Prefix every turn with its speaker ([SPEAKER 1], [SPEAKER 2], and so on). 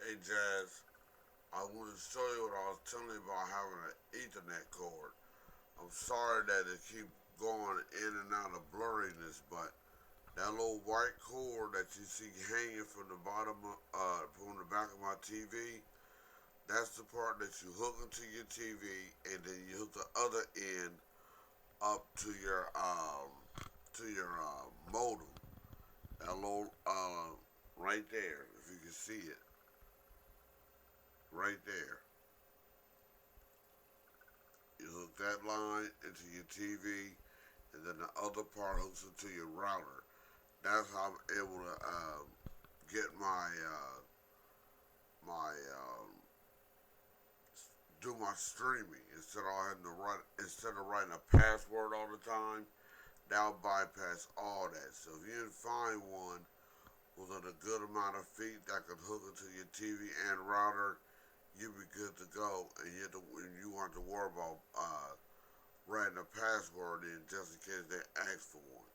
[SPEAKER 1] Hey Jazz, I want to show you what I was telling you about having an Ethernet cord. I'm sorry that it keep going in and out of blurriness, but that little white cord that you see hanging from the from the back of my TV, that's the part that you hook into your TV, and then you hook the other end up to your modem. That little right there, if you can see it, right there. You hook that line into your TV, and then the other part hooks into your router. That's how I'm able to get my do my streaming instead of writing a password all the time. That'll bypass all that. So if you can find one within a good amount of feet that can hook into your TV and router, you'll be good to go, and you want to worry about writing a password in just in case they ask for one.